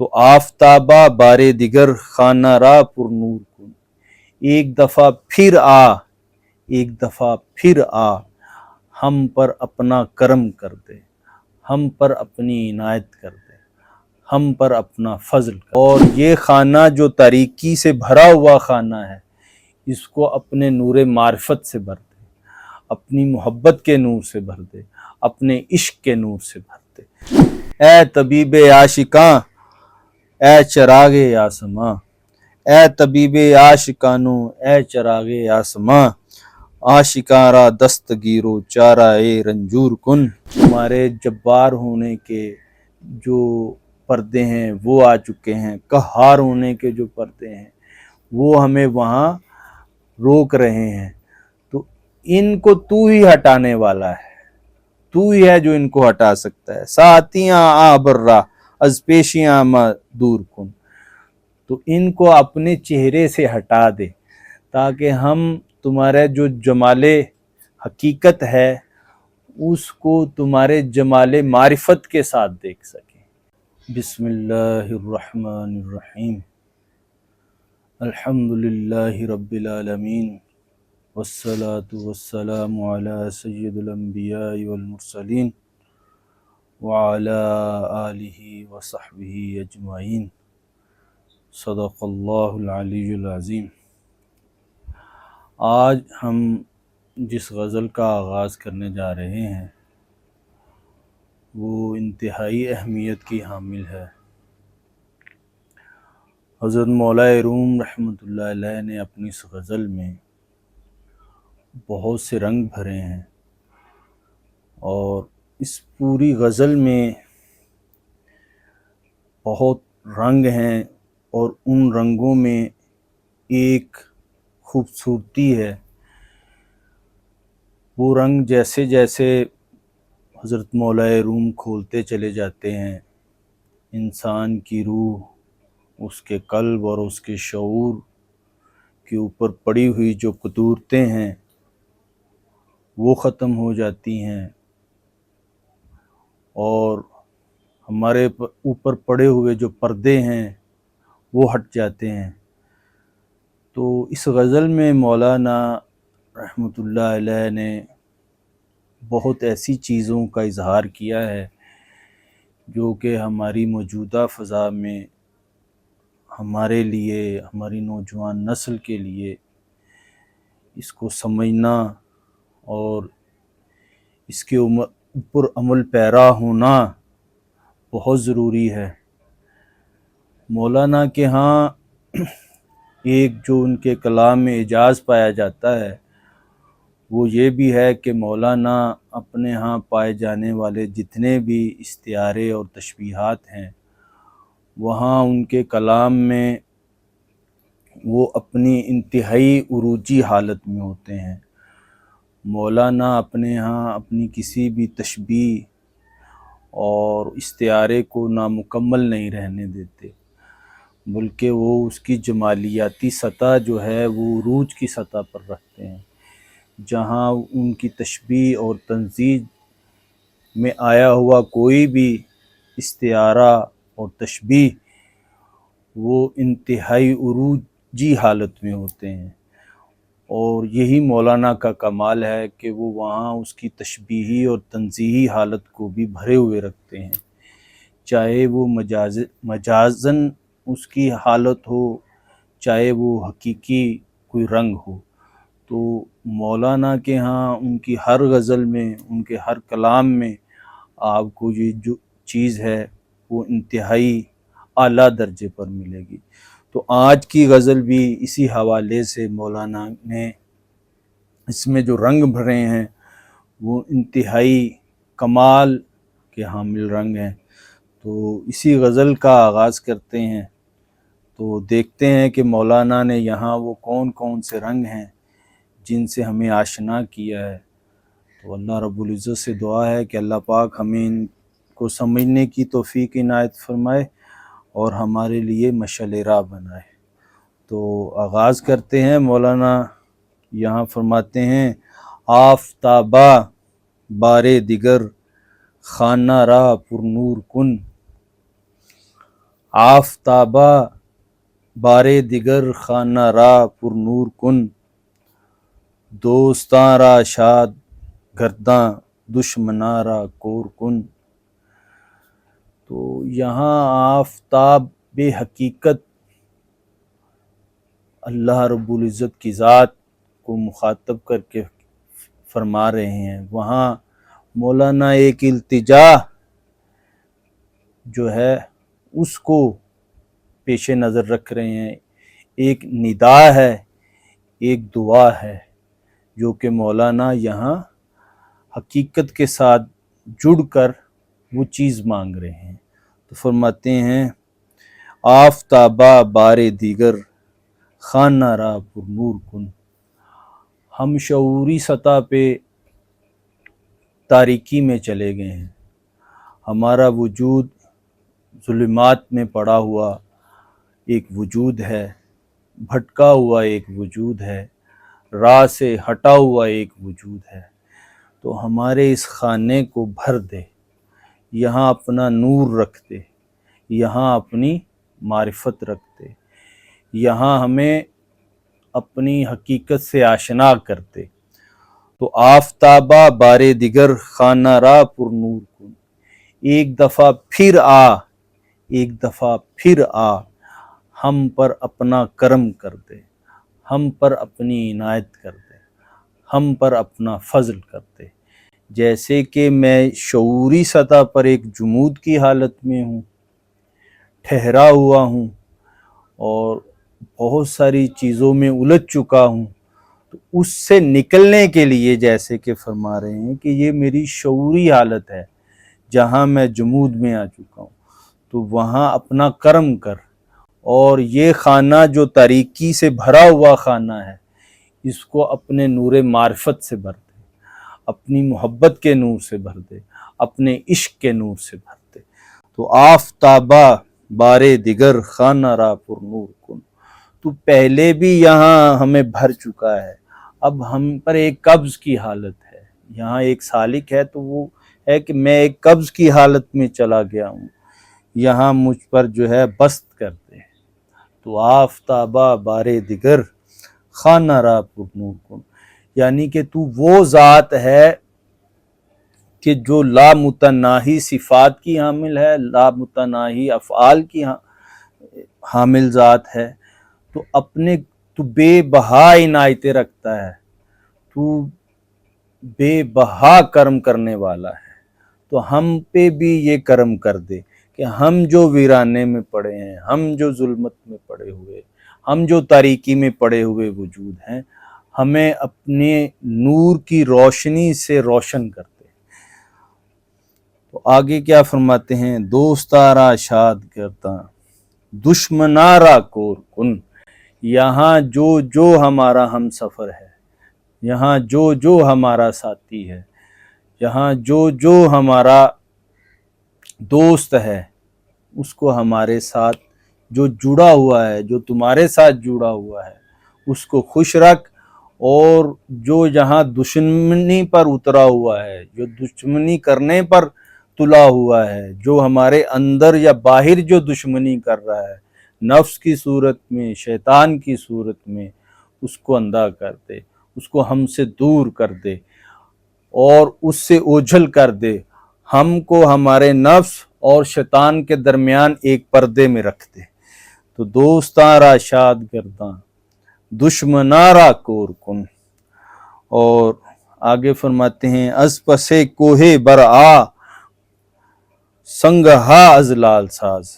تو آفتابہ بارے دیگر خانہ را پر نور کن، ایک دفعہ پھر آ، ایک دفعہ پھر آ، ہم پر اپنا کرم کر دے، ہم پر اپنی عنایت کر دے، ہم پر اپنا فضل کر دے۔ اور یہ خانہ جو تاریکی سے بھرا ہوا خانہ ہے، اس کو اپنے نور معرفت سے بھر دے، اپنی محبت کے نور سے بھر دے، اپنے عشق کے نور سے بھر دے۔ اے طبیب عاشقاں، اے چراغ آسماں، اے طبیب عاشقانو، اے چراغ آسماں، عاشقاں را دستگیر و چارہ رنجور کن۔ تمہارے جبار ہونے کے جو پردے ہیں وہ آ چکے ہیں، قہار ہونے کے جو پردے ہیں وہ ہمیں وہاں روک رہے ہیں، تو ان کو تو ہی ہٹانے والا ہے، تو ہی ہے جو ان کو ہٹا سکتا ہے۔ ساتیاں آ برا از پیشیاں ما دور کن، تو ان کو اپنے چہرے سے ہٹا دے تاکہ ہم تمہارے جو جمال حقیقت ہے اس کو تمہارے جمال معرفت کے ساتھ دیکھ سکیں۔ بسم اللہ الرحمن الرحیم، الحمد للہ رب العالمین، والصلاة والسلام علی سید الانبیاء والمرسلین وعلی آلہ وصحبہ اجمعین، صدق اللہ العلی العظیم۔ آج ہم جس غزل کا آغاز کرنے جا رہے ہیں وہ انتہائی اہمیت کی حامل ہے۔ حضرت مولا روم رحمۃ اللہ علیہ نے اپنی اس غزل میں بہت سے رنگ بھرے ہیں، اور اس پوری غزل میں بہت رنگ ہیں، اور ان رنگوں میں ایک خوبصورتی ہے۔ وہ رنگ جیسے جیسے حضرت مولا روم کھولتے چلے جاتے ہیں، انسان کی روح، اس کے قلب اور اس کے شعور کے اوپر پڑی ہوئی جو قدورتیں ہیں وہ ختم ہو جاتی ہیں، اور ہمارے اوپر پڑے ہوئے جو پردے ہیں وہ ہٹ جاتے ہیں۔ تو اس غزل میں مولانا رحمۃ اللہ علیہ نے بہت ایسی چیزوں کا اظہار کیا ہے جو کہ ہماری موجودہ فضا میں ہمارے لیے، ہماری نوجوان نسل کے لیے اس کو سمجھنا اور اس کے اوپر عمل پیرا ہونا بہت ضروری ہے۔ مولانا کے ہاں ایک جو ان کے کلام میں اعجاز پایا جاتا ہے وہ یہ بھی ہے کہ مولانا اپنے ہاں پائے جانے والے جتنے بھی استعارے اور تشبیہات ہیں وہاں ان کے کلام میں وہ اپنی انتہائی عروجی حالت میں ہوتے ہیں۔ مولانا اپنے ہاں اپنی کسی بھی تشبیہ اور استعارے کو نامکمل نہیں رہنے دیتے، بلکہ وہ اس کی جمالیاتی سطح جو ہے وہ عروج کی سطح پر رکھتے ہیں۔ جہاں ان کی تشبیہ اور تنزیہ میں آیا ہوا کوئی بھی استعارہ اور تشبیہ وہ انتہائی عروجی حالت میں ہوتے ہیں، اور یہی مولانا کا کمال ہے کہ وہ وہاں اس کی تشبیہی اور تنزیہی حالت کو بھی بھرے ہوئے رکھتے ہیں، چاہے وہ مجازن اس کی حالت ہو، چاہے وہ حقیقی کوئی رنگ ہو۔ تو مولانا کے ہاں ان کی ہر غزل میں، ان کے ہر کلام میں آپ کو یہ جو چیز ہے وہ انتہائی اعلیٰ درجے پر ملے گی۔ تو آج کی غزل بھی اسی حوالے سے مولانا نے اس میں جو رنگ بھرے ہیں وہ انتہائی کمال کے حامل رنگ ہیں۔ تو اسی غزل کا آغاز کرتے ہیں، تو دیکھتے ہیں کہ مولانا نے یہاں وہ کون کون سے رنگ ہیں جن سے ہمیں آشنا کیا ہے۔ تو اللہ رب العزت سے دعا ہے کہ اللہ پاک ہمیں ان کو سمجھنے کی توفیق عنایت فرمائے اور ہمارے لیے مشعل راہ بنائے۔ تو آغاز کرتے ہیں۔ مولانا یہاں فرماتے ہیں، آفتابہ بارے دیگر خانہ راہ پر نور کن، آفتابا بارے دیگر خانہ را پر نور کن، دوستاں را شاد گرداں دشمناں را کور کن۔ تو یہاں آفتاب بے حقیقت اللہ رب العزت کی ذات کو مخاطب کر کے فرما رہے ہیں۔ وہاں مولانا ایک التجا جو ہے اس کو پیش نظر رکھ رہے ہیں، ایک ندا ہے، ایک دعا ہے، جو کہ مولانا یہاں حقیقت کے ساتھ جڑ کر وہ چیز مانگ رہے ہیں۔ تو فرماتے ہیں آفتابا بارے دیگر خانہ را پر نور کن۔ ہم شعوری سطح پہ تاریکی میں چلے گئے ہیں، ہمارا وجود ظلمات میں پڑا ہوا ایک وجود ہے، بھٹکا ہوا ایک وجود ہے، راہ سے ہٹا ہوا ایک وجود ہے۔ تو ہمارے اس خانے کو بھر دے، یہاں اپنا نور رکھ دے، یہاں اپنی معرفت رکھ دے، یہاں ہمیں اپنی حقیقت سے آشنا کر دے۔ تو آفتابا بارے دیگر خانہ را پر نور کن، ایک دفعہ پھر آ، ایک دفعہ پھر آ، ہم پر اپنا کرم کر دے، ہم پر اپنی عنایت کر دے، ہم پر اپنا فضل کر دے۔ جیسے کہ میں شعوری سطح پر ایک جمود کی حالت میں ہوں، ٹھہرا ہوا ہوں اور بہت ساری چیزوں میں الجھ چکا ہوں، تو اس سے نکلنے کے لیے جیسے کہ فرما رہے ہیں کہ یہ میری شعوری حالت ہے جہاں میں جمود میں آ چکا ہوں، تو وہاں اپنا کرم کر، اور یہ خانہ جو تاریکی سے بھرا ہوا خانہ ہے اس کو اپنے نور معرفت سے بھر دے، اپنی محبت کے نور سے بھر دے، اپنے عشق کے نور سے بھر دے۔ تو آفتابا بارے دیگر خانہ را پر نور کن، تو پہلے بھی یہاں ہمیں بھر چکا ہے، اب ہم پر ایک قبض کی حالت ہے۔ یہاں ایک سالک ہے تو وہ ہے کہ میں ایک قبض کی حالت میں چلا گیا ہوں، یہاں مجھ پر جو ہے بست کر دے۔ تو آفتابا بارے دیگر خانہ را پر نور کن، یعنی کہ تو وہ ذات ہے کہ جو لامتناہی صفات کی حامل ہے، لامتناہی افعال کی حامل ذات ہے، تو اپنے تو بے بہا عنایتیں رکھتا ہے، تو بے بہا کرم کرنے والا ہے۔ تو ہم پہ بھی یہ کرم کر دے کہ ہم جو ویرانے میں پڑے ہیں، ہم جو ظلمت میں پڑے ہوئے، ہم جو تاریکی میں پڑے ہوئے وجود ہیں، ہمیں اپنے نور کی روشنی سے روشن کر دے۔ تو آگے کیا فرماتے ہیں، دوستارا شاد کرتا دشمنارا کور کن، یہاں جو جو ہمارا ہم سفر ہے، یہاں جو جو ہمارا ساتھی ہے، یہاں جو جو ہمارا دوست ہے، اس کو ہمارے ساتھ جو جڑا ہوا ہے، جو تمہارے ساتھ جڑا ہوا ہے، اس کو خوش رکھ، اور جو جہاں دشمنی پر اترا ہوا ہے، جو دشمنی کرنے پر تلا ہوا ہے، جو ہمارے اندر یا باہر جو دشمنی کر رہا ہے، نفس کی صورت میں، شیطان کی صورت میں، اس کو اندھا کر دے، اس کو ہم سے دور کر دے اور اس سے اوجھل کر دے، ہم کو ہمارے نفس اور شیطان کے درمیان ایک پردے میں رکھ دے۔ تو دوستاں را شاد گرداں دشمنارا کور کن، اور آگے فرماتے ہیں از پسے کوہ برآ سنگ ہا از لال ساز،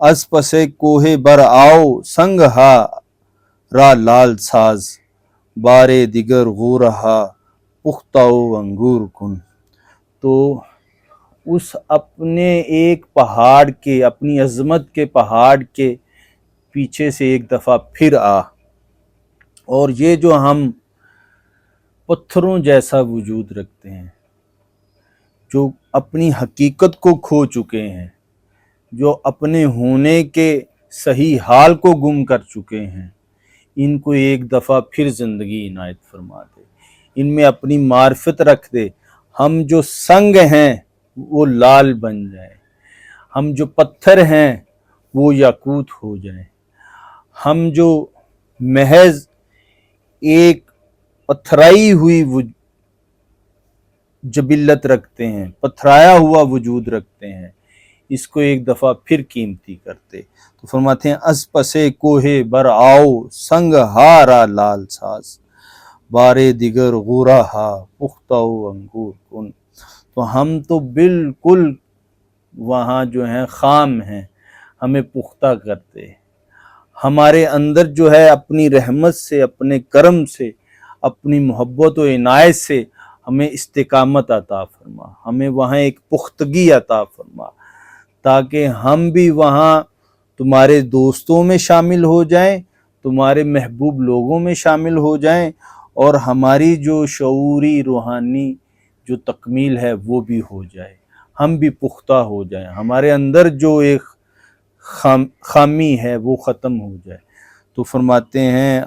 از پسے کوہ برآؤ سنگ ہا را لال ساز، بارے دیگر غورہا پختہ و انگور کن۔ تو اس اپنے ایک پہاڑ کے، اپنی عظمت کے پہاڑ کے پیچھے سے ایک دفعہ پھر آ، اور یہ جو ہم پتھروں جیسا وجود رکھتے ہیں، جو اپنی حقیقت کو کھو چکے ہیں، جو اپنے ہونے کے صحیح حال کو گم کر چکے ہیں، ان کو ایک دفعہ پھر زندگی عنایت فرما دے، ان میں اپنی معرفت رکھ دے، ہم جو سنگ ہیں وہ لال بن جائیں، ہم جو پتھر ہیں وہ یاقوت ہو جائیں۔ ہم جو محض ایک پتھرائی ہوئی جبلت رکھتے ہیں، پتھرایا ہوا وجود رکھتے ہیں، اس کو ایک دفعہ پھر قیمتی کرتے۔ تو فرماتے ہیں از پسے کوہ بر آؤ سنگ ہارا لال ساز، بارے دیگر غورا ہا پختہ انگور کن۔ تو ہم تو بالکل وہاں جو ہیں خام ہیں، ہمیں پختہ کرتے، ہمارے اندر جو ہے اپنی رحمت سے، اپنے کرم سے، اپنی محبت و عنایت سے ہمیں استقامت عطا فرما، ہمیں وہاں ایک پختگی عطا فرما، تاکہ ہم بھی وہاں تمہارے دوستوں میں شامل ہو جائیں، تمہارے محبوب لوگوں میں شامل ہو جائیں، اور ہماری جو شعوری روحانی جو تکمیل ہے وہ بھی ہو جائے، ہم بھی پختہ ہو جائیں، ہمارے اندر جو ایک خامی ہے وہ ختم ہو جائے۔ تو فرماتے ہیں،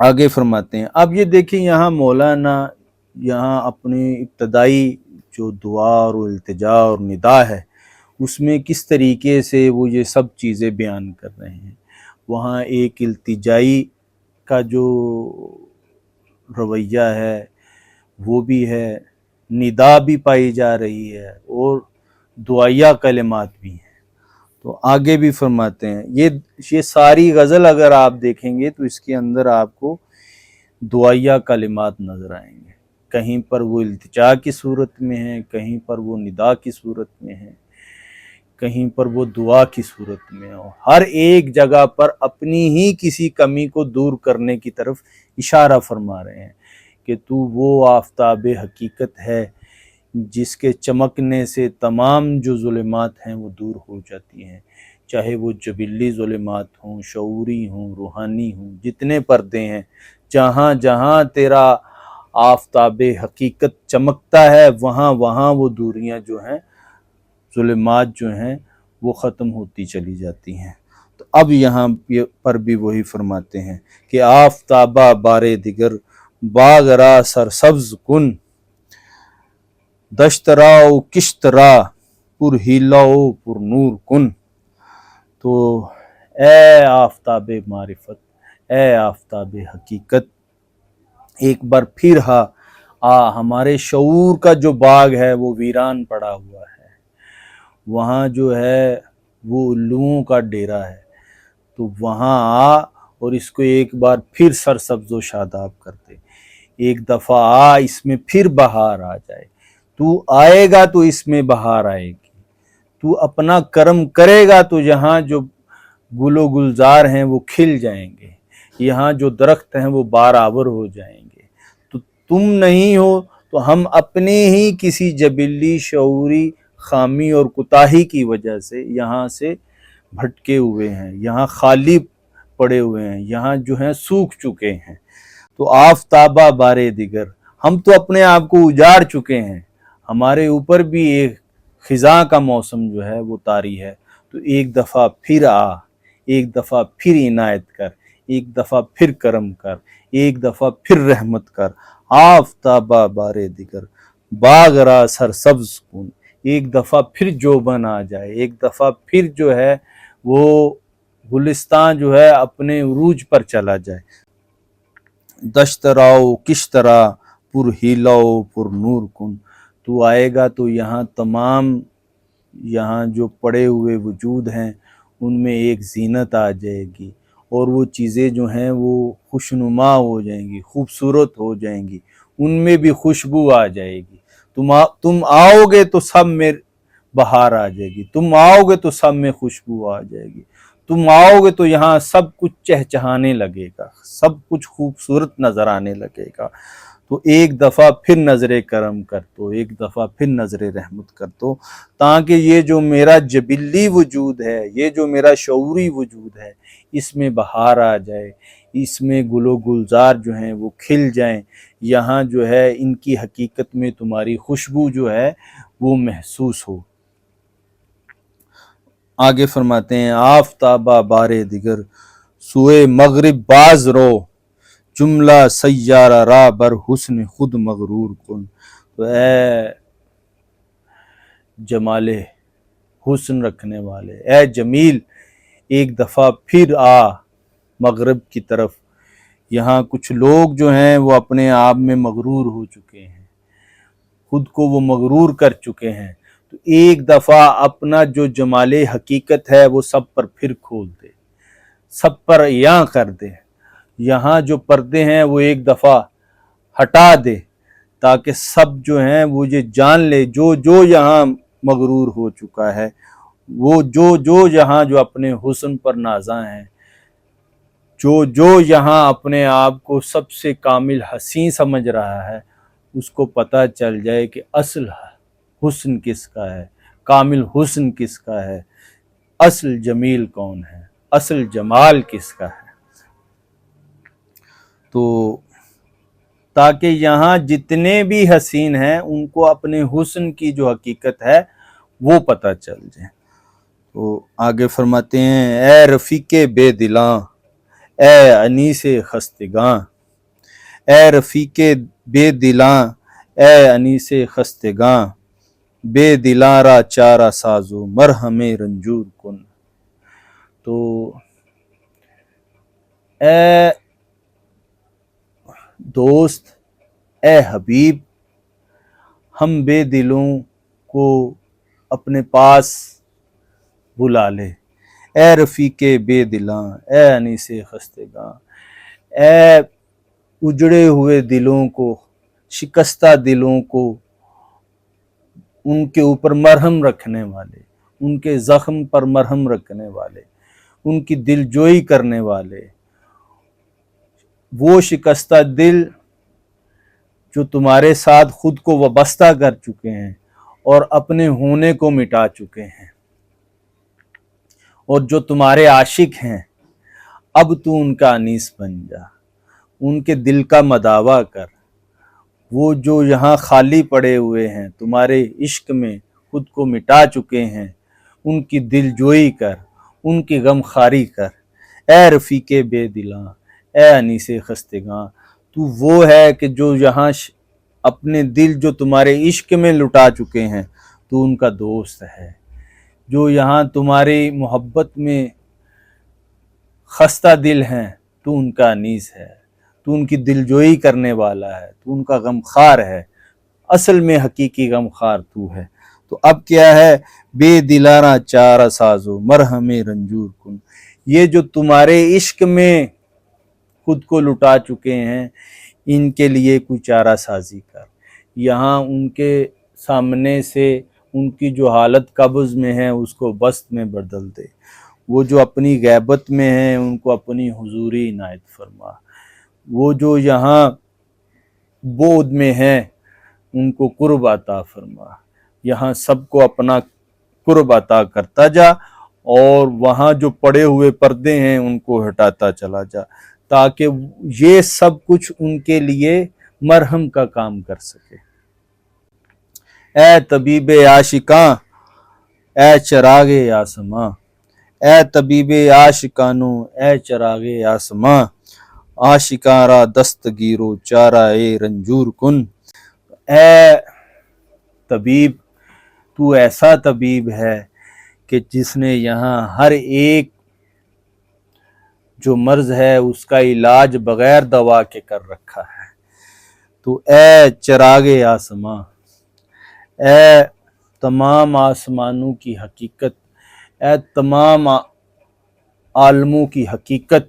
آگے فرماتے ہیں، اب یہ دیکھیں یہاں مولانا یہاں اپنی ابتدائی جو دعا اور التجا اور ندا ہے اس میں کس طریقے سے وہ یہ سب چیزیں بیان کر رہے ہیں۔ وہاں ایک التجائی کا جو رویہ ہے وہ بھی ہے، ندا بھی پائی جا رہی ہے، اور دعائیہ کلمات بھی ہیں۔ تو آگے بھی فرماتے ہیں، یہ ساری غزل اگر آپ دیکھیں گے تو اس کے اندر آپ کو دعائیہ کلمات نظر آئیں گے، کہیں پر وہ التجا کی صورت میں ہیں، کہیں پر وہ ندا کی صورت میں ہیں، کہیں پر وہ دعا کی صورت میں ہو، ہر ایک جگہ پر اپنی ہی کسی کمی کو دور کرنے کی طرف اشارہ فرما رہے ہیں کہ تو وہ آفتاب حقیقت ہے جس کے چمکنے سے تمام جو ظلمات ہیں وہ دور ہو جاتی ہیں، چاہے وہ جبلی ظلمات ہوں، شعوری ہوں، روحانی ہوں، جتنے پردے ہیں، جہاں جہاں تیرا آفتاب حقیقت چمکتا ہے وہاں وہاں وہ دوریاں جو ہیں، ظلمات جو ہیں وہ ختم ہوتی چلی جاتی ہیں۔ تو اب یہاں پر بھی وہی فرماتے ہیں کہ آفتابہ بارے دیگر باغ را سرسبز کن، دشت را و کشت را پر ہیلا و پر نور کن۔ تو اے آفتاب معرفت، اے آفتاب حقیقت، ایک بار پھر ہمارے شعور کا جو باغ ہے وہ ویران پڑا ہوا ہے، وہاں جو ہے وہ الوؤں کا ڈیرا ہے، تو وہاں اور اس کو ایک بار پھر سرسبز و شاداب کر دے، ایک دفعہ اس میں پھر بہار آ جائے۔ تو آئے گا تو اس میں بہار آئے گی، تو اپنا کرم کرے گا تو یہاں جو گل و گلزار ہیں وہ کھل جائیں گے، یہاں جو درخت ہیں وہ بارآور ہو جائیں گے۔ تو تم نہیں ہو تو ہم اپنے ہی کسی جبلی شعوری خامی اور کوتاہی کی وجہ سے یہاں سے بھٹکے ہوئے ہیں، یہاں خالی پڑے ہوئے ہیں، یہاں جو ہیں سوکھ چکے ہیں۔ تو آفتابہ بارے دیگر، ہم تو اپنے آپ کو اجاڑ چکے ہیں، ہمارے اوپر بھی ایک خزاں کا موسم جو ہے وہ طاری ہے، تو ایک دفعہ پھر ایک دفعہ پھر عنایت کر، ایک دفعہ پھر کرم کر، ایک دفعہ پھر رحمت کر۔ آفتابہ بارے دیگر باغ را سرسبز کن، ایک دفعہ پھر جوبن آ جائے، ایک دفعہ پھر جو ہے وہ گلستان جو ہے اپنے عروج پر چلا جائے۔ دشت راؤ کشترا پر ہیلاؤ پر نور کن، تو آئے گا تو یہاں تمام یہاں جو پڑے ہوئے وجود ہیں ان میں ایک زینت آ جائے گی، اور وہ چیزیں جو ہیں وہ خوشنما ہو جائیں گی، خوبصورت ہو جائیں گی، ان میں بھی خوشبو آ جائے گی۔ تم آؤ گے تو سب میں بہار آ جائے گی، تم آؤ گے تو سب میں خوشبو آ جائے گی، تم آؤ گے تو یہاں سب کچھ چہچہانے لگے گا، سب کچھ خوبصورت نظر آنے لگے گا۔ تو ایک دفعہ پھر نظر کرم کر دو، ایک دفعہ پھر نظر رحمت کر دو، تاکہ یہ جو میرا جبلی وجود ہے، یہ جو میرا شعوری وجود ہے، اس میں بہار آ جائے، اس میں گل و گلزار جو ہیں وہ کھل جائیں، یہاں جو ہے ان کی حقیقت میں تمہاری خوشبو جو ہے وہ محسوس ہو۔ آگے فرماتے ہیں آفتابہ بارے دیگر سوئے مغرب باز رو، جملہ سیارہ را بر حسن خود مغرور کن۔ تو اے جمال حسن رکھنے والے، اے جمیل ایک دفعہ پھر آ مغرب کی طرف۔ یہاں کچھ لوگ جو ہیں وہ اپنے آپ میں مغرور ہو چکے ہیں، خود کو وہ مغرور کر چکے ہیں، تو ایک دفعہ اپنا جو جمال حقیقت ہے وہ سب پر پھر کھول دے، سب پر عیاں کر دے۔ یہاں جو پردے ہیں وہ ایک دفعہ ہٹا دے، تاکہ سب جو ہیں وہ یہ جان لے، جو یہاں مغرور ہو چکا ہے، وہ جو یہاں جو اپنے حسن پر نازاں ہیں، جو یہاں اپنے آپ کو سب سے کامل حسین سمجھ رہا ہے، اس کو پتہ چل جائے کہ اصل حسن کس کا ہے، کامل حسن کس کا ہے، اصل جمیل کون ہے، اصل جمال کس کا ہے۔ تو تاکہ یہاں جتنے بھی حسین ہیں ان کو اپنے حسن کی جو حقیقت ہے وہ پتہ چل جائے۔ تو آگے فرماتے ہیں، اے رفیق بے دلاں، اے انیس خستگاں، اے رفیق بے دلاں، اے انیس خستگاں، بے دلاں را چارہ سازو مرہم رنجور کن۔ تو اے دوست، اے حبیب، ہم بے دلوں کو اپنے پاس بلا لے۔ اے رفیق بے دلاں، اے انیس خستگاں، اے اجڑے ہوئے دلوں کو، شکستہ دلوں کو، ان کے اوپر مرہم رکھنے والے، ان کے زخم پر مرہم رکھنے والے، ان کی دل جوئی کرنے والے، وہ شکستہ دل جو تمہارے ساتھ خود کو وابستہ کر چکے ہیں اور اپنے ہونے کو مٹا چکے ہیں، اور جو تمہارے عاشق ہیں، اب تو ان کا انیس بن جا، ان کے دل کا مداوا کر۔ وہ جو یہاں خالی پڑے ہوئے ہیں، تمہارے عشق میں خود کو مٹا چکے ہیں، ان کی دل جوئی کر، ان کی غم خاری کر۔ اے رفیق بے دلاں، اے انیس خستگاں، تو وہ ہے کہ جو یہاں اپنے دل جو تمہارے عشق میں لٹا چکے ہیں، تو ان کا دوست ہے۔ جو یہاں تمہاری محبت میں خستہ دل ہیں، تو ان کا انیس ہے، تو ان کی دل جوئی کرنے والا ہے، تو ان کا غمخوار ہے، اصل میں حقیقی غمخوار تو ہے۔ تو اب کیا ہے، بے دلارا چارہ سازو مرہم رنجور کن، یہ جو تمہارے عشق میں خود کو لٹا چکے ہیں، ان کے لیے کوئی چارہ سازی کر۔ یہاں ان کے سامنے سے ان کی جو حالت قبض میں ہے اس کو بست میں بدل دے، وہ جو اپنی غیبت میں ہیں ان کو اپنی حضوری عنایت فرما، وہ جو یہاں بعد میں ہیں ان کو قرب عطا فرما، یہاں سب کو اپنا قرب عطا کرتا جا، اور وہاں جو پڑے ہوئے پردے ہیں ان کو ہٹاتا چلا جا، تاکہ یہ سب کچھ ان کے لیے مرہم کا کام کر سکے۔ اے طبیب عاشقاں، اے چراغ آسماں، اے طبیب عاشقانو، اے چراغ آسماں، عاشقاں را دستگیرو چارہ رنجور کن۔ اے طبیب، تو ایسا طبیب ہے کہ جس نے یہاں ہر ایک جو مرض ہے اس کا علاج بغیر دوا کے کر رکھا ہے۔ تو اے چراغ آسماں، اے تمام آسمانوں کی حقیقت، اے تمام عالموں کی حقیقت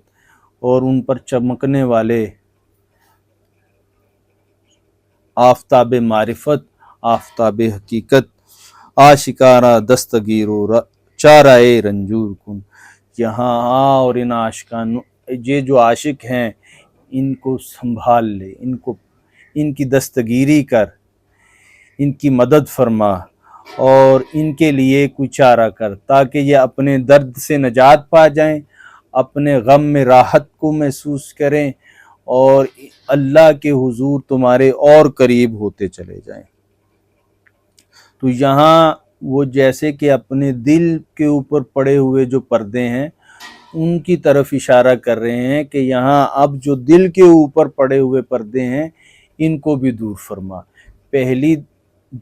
اور ان پر چمکنے والے آفتاب معرفت، آفتاب حقیقت، عاشقانہ دستگیر و چارہ رنجور کن۔ یہاں اور ان عاشقانوں، یہ جو عاشق ہیں ان کو سنبھال لے، ان کی دستگیری کر، ان کی مدد فرما، اور ان کے لیے کوئی چارہ کر، تاکہ یہ اپنے درد سے نجات پا جائیں، اپنے غم میں راحت کو محسوس کریں، اور اللہ کے حضور تمہارے اور قریب ہوتے چلے جائیں۔ تو یہاں وہ جیسے کہ اپنے دل کے اوپر پڑے ہوئے جو پردے ہیں ان کی طرف اشارہ کر رہے ہیں کہ یہاں اب جو دل کے اوپر پڑے ہوئے پردے ہیں ان کو بھی دور فرما۔ پہلی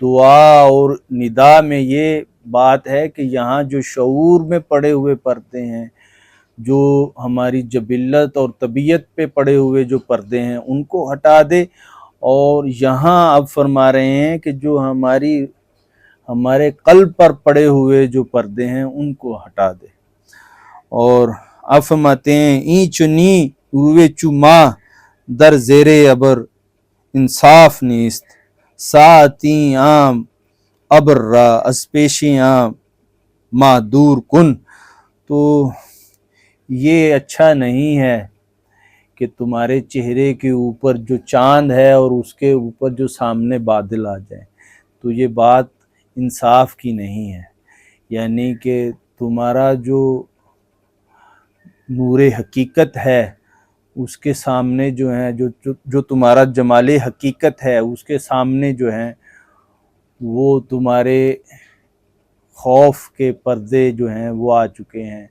دعا اور ندا میں یہ بات ہے کہ یہاں جو شعور میں پڑے ہوئے پردے ہیں، جو ہماری جبلت اور طبیعت پہ پڑے ہوئے جو پردے ہیں ان کو ہٹا دے، اور یہاں اب فرما رہے ہیں کہ جو ہمارے قلب پر پڑے ہوئے جو پردے ہیں ان کو ہٹا دے۔ اور اب فرماتے ہیں این چنی ہوئے چو ماں در زیر ابر انصاف نیست، ساعتی عام ابر را از پیشی عام ماں دور کن۔ تو یہ اچھا نہیں ہے کہ تمہارے چہرے کے اوپر جو چاند ہے اور اس کے اوپر جو سامنے بادل آ جائیں، تو یہ بات انصاف کی نہیں ہے۔ یعنی کہ تمہارا جو نور حقیقت ہے اس کے سامنے جو ہیں جو تمہارا جمال حقیقت ہے اس کے سامنے جو ہیں وہ تمہارے خوف کے پردے جو ہیں وہ آ چکے ہیں،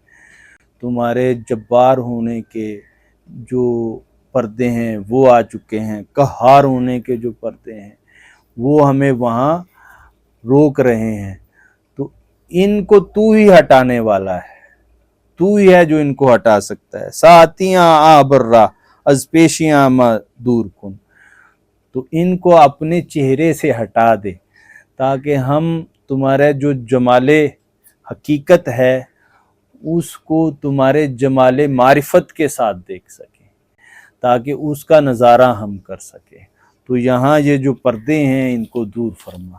تمہارے جبار ہونے کے جو پردے ہیں وہ آ چکے ہیں، قہار ہونے کے جو پردے ہیں وہ ہمیں وہاں روک رہے ہیں۔ تو ان کو تو ہی ہٹانے والا ہے، تو ہی ہے جو ان کو ہٹا سکتا ہے۔ ساتیاں آ برا از پیشیاں ما دور کن، تو ان کو اپنے چہرے سے ہٹا دے تاکہ ہم تمہارا جو جمال حقیقت ہے اس کو تمہارے جمال معرفت کے ساتھ دیکھ سکیں، تاکہ اس کا نظارہ ہم کر سکیں۔ تو یہاں یہ جو پردے ہیں ان کو دور فرما۔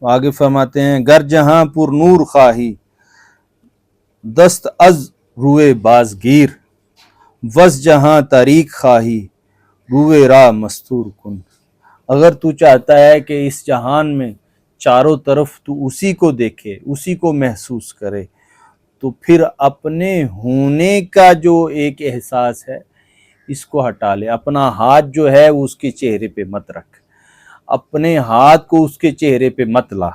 آگے فرماتے ہیں گر جہاں پر نور خواہی دست از روئے بازگیر، وز جہاں تاریک خواہی روئے راہ مستور کن۔ اگر تو چاہتا ہے کہ اس جہان میں چاروں طرف تو اسی کو دیکھے، اسی کو محسوس کرے، تو پھر اپنے ہونے کا جو ایک احساس ہے اس کو ہٹا لے۔ اپنا ہاتھ جو ہے اس کے چہرے پہ مت رکھ، اپنے ہاتھ کو اس کے چہرے پہ مت لا۔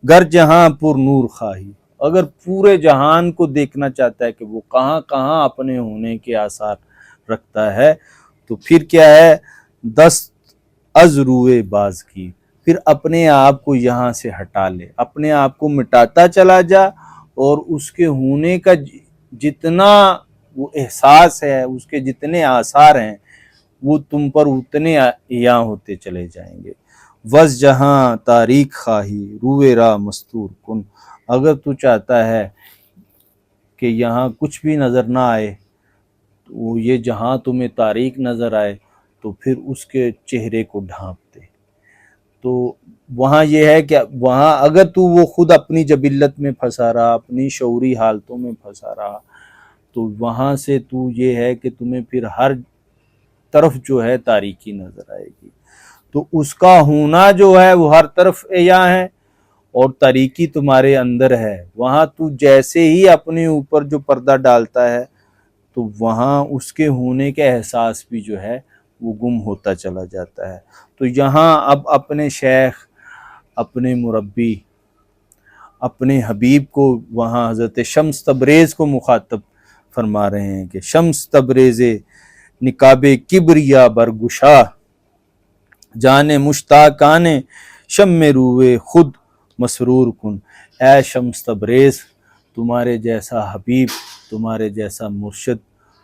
گر جہاں پر نور خواہی، اگر پورے جہان کو دیکھنا چاہتا ہے کہ وہ کہاں کہاں اپنے ہونے کے آثار رکھتا ہے، تو پھر کیا ہے، دست از روئے باز کی، پھر اپنے آپ کو یہاں سے ہٹا لے، اپنے آپ کو مٹاتا چلا جا، اور اس کے ہونے کا جتنا وہ احساس ہے، اس کے جتنے آثار ہیں وہ تم پر اتنے عیاں ہوتے چلے جائیں گے۔ وز جہاں تاریک خواہی روئے راہ مستور کن، اگر تو چاہتا ہے کہ یہاں کچھ بھی نظر نہ آئے، تو یہ جہاں تمہیں تاریک نظر آئے تو پھر اس کے چہرے کو ڈھانپ دے۔ تو وہاں یہ ہے کہ وہاں اگر تو وہ خود اپنی جبلت میں پھنسا رہا، اپنی شعوری حالتوں میں پھنسا رہا، تو وہاں سے تو یہ ہے کہ تمہیں پھر ہر طرف جو ہے تاریکی نظر آئے گی۔ تو اس کا ہونا جو ہے وہ ہر طرف عیاں ہے اور تاریکی تمہارے اندر ہے۔ وہاں تو جیسے ہی اپنے اوپر جو پردہ ڈالتا ہے تو وہاں اس کے ہونے کا احساس بھی جو ہے وہ گم ہوتا چلا جاتا ہے۔ تو یہاں اب اپنے شیخ، اپنے مربی، اپنے حبیب کو وہاں حضرت شمس تبریز کو مخاطب فرما رہے ہیں کہ شمس تبریز نقاب کبریا برگشا، جانے مشتاقان شم روئے خود مسرور کن۔ اے شمس تبریز، تمہارے جیسا حبیب، تمہارے جیسا مرشد،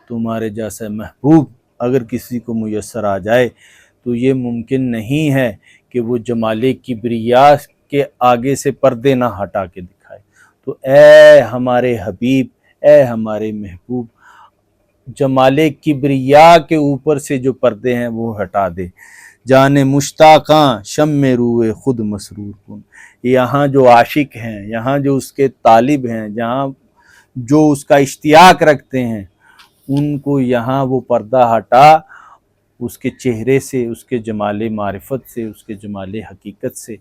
تمہارے جیسا محبوب اگر کسی کو میسر آ جائے تو یہ ممکن نہیں ہے کہ وہ جمال کبریا کے آگے سے پردے نہ ہٹا کے دکھائے۔ تو اے ہمارے حبیب، اے ہمارے محبوب، جمال کبریا کے اوپر سے جو پردے ہیں وہ ہٹا دے۔ جانے مشتاقاں شم روئے خود مسرور کن، یہاں جو عاشق ہیں، یہاں جو اس کے طالب ہیں، جہاں جو اس کا اشتیاق رکھتے ہیں، ان کو یہاں وہ پردہ ہٹا اس کے چہرے سے، اس کے جمال معرفت سے، اس کے جمال حقیقت سے،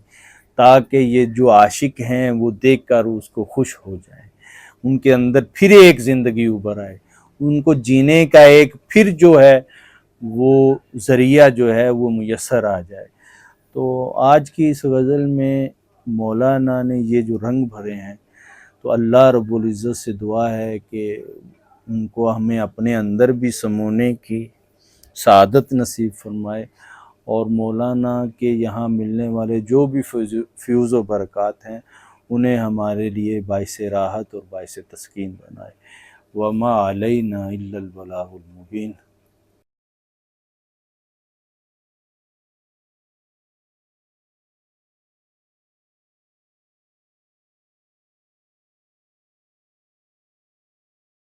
تاکہ یہ جو عاشق ہیں وہ دیکھ کر اس کو خوش ہو جائیں، ان کے اندر پھر ایک زندگی ابھر آئے، ان کو جینے کا ایک پھر جو ہے وہ ذریعہ جو ہے وہ میسر آ جائے۔ تو آج کی اس غزل میں مولانا نے یہ جو رنگ بھرے ہیں، تو اللہ رب العزت سے دعا ہے کہ ان کو ہمیں اپنے اندر بھی سمونے کی سعادت نصیب فرمائے، اور مولانا کے یہاں ملنے والے جو بھی فیوز و برکات ہیں انہیں ہمارے لیے باعث راحت اور باعث تسکین بنائے۔ وما علینا الا البلاغ المبین۔